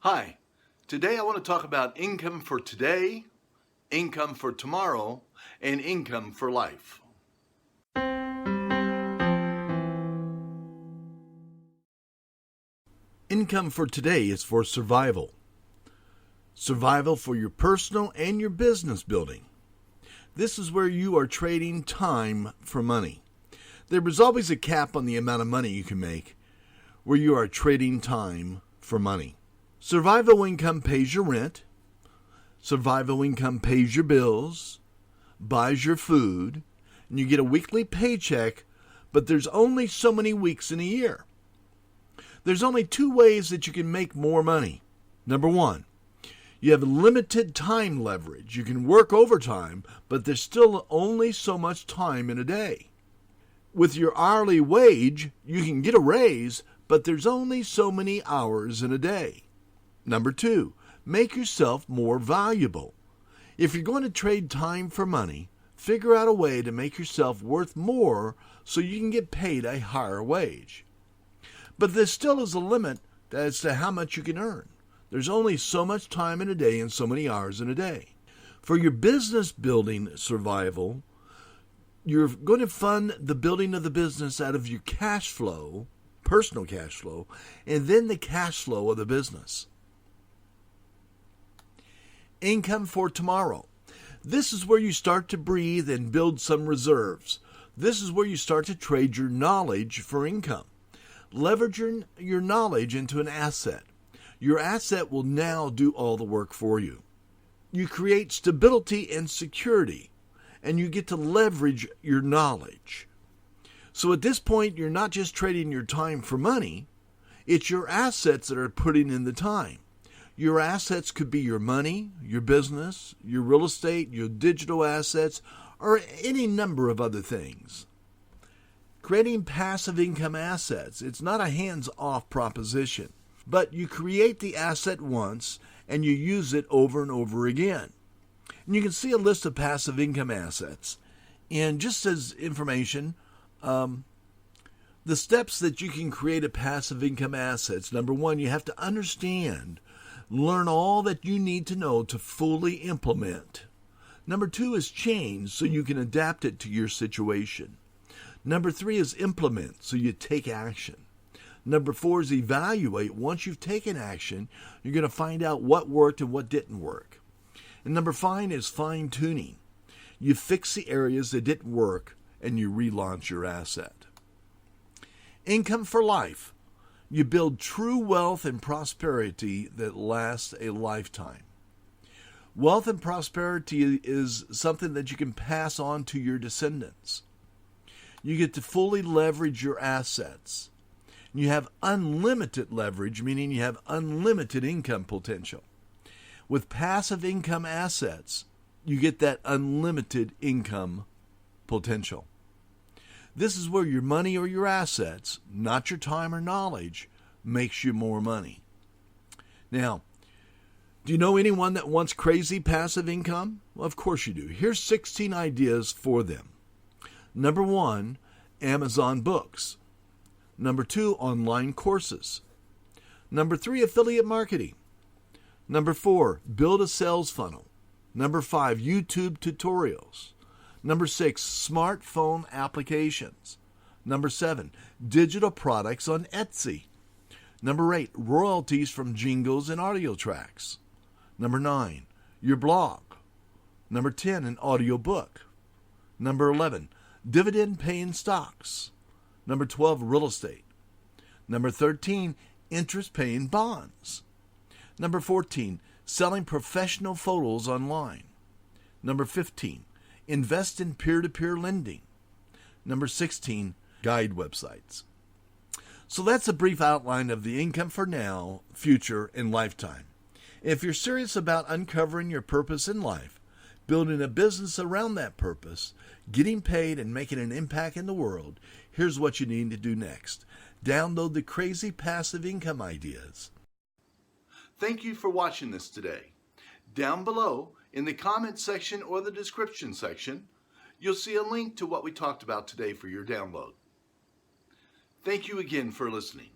Hi, today I want to talk about income for today, income for tomorrow, and income for life. Income for today is for survival. Survival for your personal and your business building. This is where you are trading time for money. There is always a cap on the amount of money you can make where you are trading time for money. Survival income pays your rent. Survival income pays your bills, buys your food, and you get a weekly paycheck, but there's only so many weeks in a year. There's only two ways that you can make more money. Number one, you have limited time leverage. You can work overtime, but there's still only so much time in a day. With your hourly wage, you can get a raise, but there's only so many hours in a day. Number two, make yourself more valuable. If you're going to trade time for money, figure out a way to make yourself worth more so you can get paid a higher wage. But there still is a limit as to how much you can earn. There's only so much time in a day and so many hours in a day. For your business building survival, you're going to fund the building of the business out of your cash flow, personal cash flow, and then the cash flow of the business. Income for tomorrow. This is where you start to breathe and build some reserves. This is where you start to trade your knowledge for income. Leverage your knowledge into an asset. Your asset will now do all the work for you. You create stability and security, and you get to leverage your knowledge. So at this point, you're not just trading your time for money, it's your assets that are putting in the time. Your assets could be your money, your business, your real estate, your digital assets, or any number of other things. Creating passive income assets, it's not a hands-off proposition, but you create the asset once and you use it over and over again. And you can see a list of passive income assets. And just as information, the steps that you can create a passive income assets, number one, you have to learn all that you need to know to fully implement. Number two is change so you can adapt it to your situation. Number three is implement so you take action. Number four is evaluate. Once you've taken action, you're going to find out what worked and what didn't work. And number five is fine-tuning. You fix the areas that didn't work and you relaunch your asset. Income for life. You build true wealth and prosperity that lasts a lifetime. Wealth and prosperity is something that you can pass on to your descendants. You get to fully leverage your assets. You have unlimited leverage, meaning you have unlimited income potential. With passive income assets, you get that unlimited income potential. This is where your money or your assets, not your time or knowledge, makes you more money. Now, do you know anyone that wants crazy passive income? Well, of course you do. Here's 16 ideas for them. Number one, Amazon books. Number two, online courses. Number three, affiliate marketing. Number four, build a sales funnel. Number five, YouTube tutorials. Number six, smartphone applications. Number seven, digital products on Etsy. Number eight, royalties from jingles and audio tracks. Number nine, your blog. Number 10, an audio book. Number 11, dividend-paying stocks. Number 12, real estate. Number 13, interest-paying bonds. Number 14, selling professional photos online. Number 15, invest in peer-to-peer lending. Number 16, guide websites. So that's a brief outline of the income for now, future, and lifetime. If you're serious about uncovering your purpose in life, building a business around that purpose, getting paid and making an impact in the world, here's what you need to do next. Download the Crazy Passive Income Ideas. Thank you for watching this today. Down below, in the comment section or the description section, you'll see a link to what we talked about today for your download. Thank you again for listening.